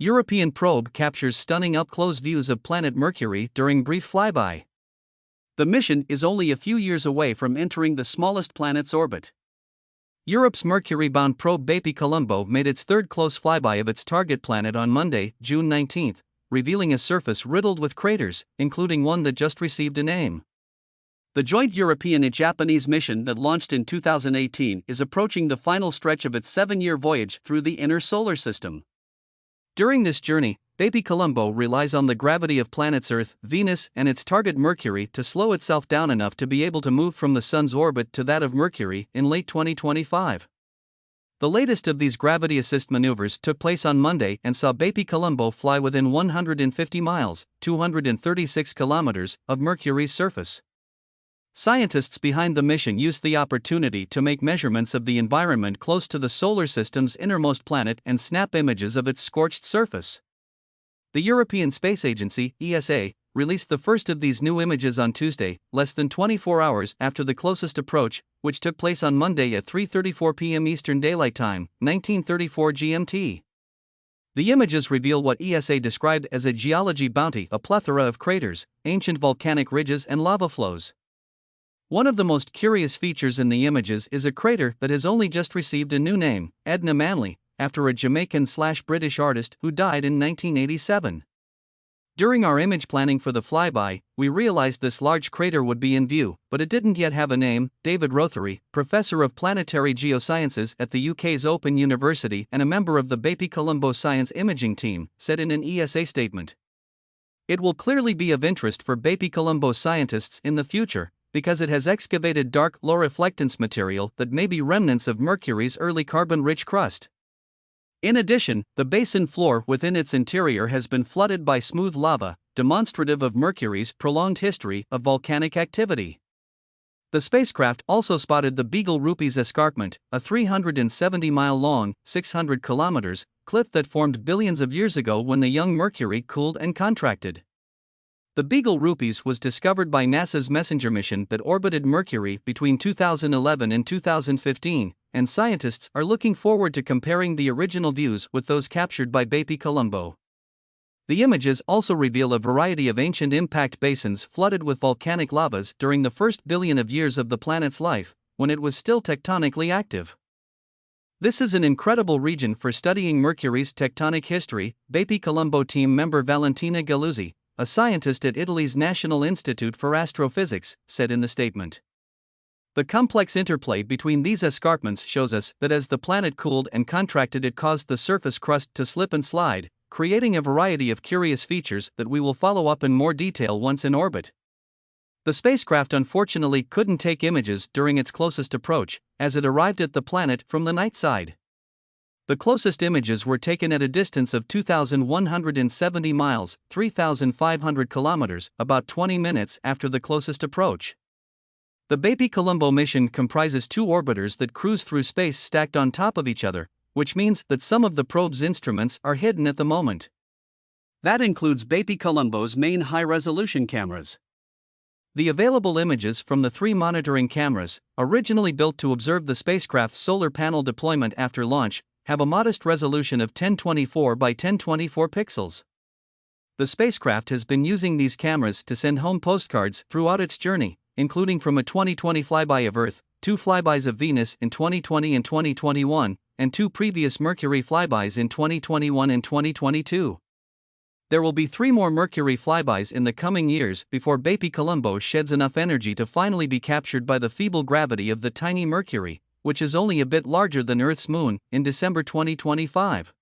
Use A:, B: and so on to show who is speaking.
A: European probe captures stunning up-close views of planet Mercury during brief flyby. The mission is only a few years away from entering the smallest planet's orbit. Europe's Mercury-bound probe BepiColombo made its third close flyby of its target planet on Monday, June 19, revealing a surface riddled with craters, including one that just received a name. The joint European and Japanese mission that launched in 2018 is approaching the final stretch of its 7-year voyage through the inner solar system. During this journey, BepiColombo relies on the gravity of planets Earth, Venus, and its target Mercury to slow itself down enough to be able to move from the Sun's orbit to that of Mercury in late 2025. The latest of these gravity assist maneuvers took place on Monday and saw BepiColombo fly within 150 miles, 236 kilometers, of Mercury's surface. Scientists behind the mission used the opportunity to make measurements of the environment close to the solar system's innermost planet and snap images of its scorched surface. The European Space Agency, ESA, released the first of these new images on Tuesday, less than 24 hours after the closest approach, which took place on Monday at 3:34 p.m. Eastern Daylight Time, 1934 GMT. The images reveal what ESA described as a geology bounty, a plethora of craters, ancient volcanic ridges and lava flows. One of the most curious features in the images is a crater that has only just received a new name, Edna Manley, after a Jamaican/British artist who died in 1987. During our image planning for the flyby, we realized this large crater would be in view, but it didn't yet have a name. David Rothery, professor of planetary geosciences at the UK's Open University and a member of the BepiColombo science imaging team, said in an ESA statement. It will clearly be of interest for BepiColombo scientists in the future, because it has excavated dark, low-reflectance material that may be remnants of Mercury's early carbon-rich crust. In addition, the basin floor within its interior has been flooded by smooth lava, demonstrative of Mercury's prolonged history of volcanic activity. The spacecraft also spotted the Beagle Rupees Escarpment, a 370-mile-long, 600 kilometers, cliff that formed billions of years ago when the young Mercury cooled and contracted. The Beagle Rupees was discovered by NASA's Messenger mission that orbited Mercury between 2011 and 2015, and scientists are looking forward to comparing the original views with those captured by BepiColombo. The images also reveal a variety of ancient impact basins flooded with volcanic lavas during the first billion of years of the planet's life, when it was still tectonically active. This is an incredible region for studying Mercury's tectonic history, BepiColombo team member Valentina Galluzzi, a scientist at Italy's National Institute for Astrophysics, said in the statement. The complex interplay between these escarpments shows us that as the planet cooled and contracted, it caused the surface crust to slip and slide, creating a variety of curious features that we will follow up in more detail once in orbit. The spacecraft unfortunately couldn't take images during its closest approach, as it arrived at the planet from the night side. The closest images were taken at a distance of 2,170 miles, 3,500 kilometers, about 20 minutes after the closest approach. The BepiColombo mission comprises two orbiters that cruise through space stacked on top of each other, which means that some of the probe's instruments are hidden at the moment. That includes BepiColombo's main high-resolution cameras. The available images from the three monitoring cameras, originally built to observe the spacecraft's solar panel deployment after launch, have a modest resolution of 1024 by 1024 pixels. The spacecraft has been using these cameras to send home postcards throughout its journey, including from a 2020 flyby of Earth, 2 flybys of Venus in 2020 and 2021, and 2 previous Mercury flybys in 2021 and 2022. There will be 3 more Mercury flybys in the coming years before BepiColombo sheds enough energy to finally be captured by the feeble gravity of the tiny Mercury, which is only a bit larger than Earth's moon, in December 2025.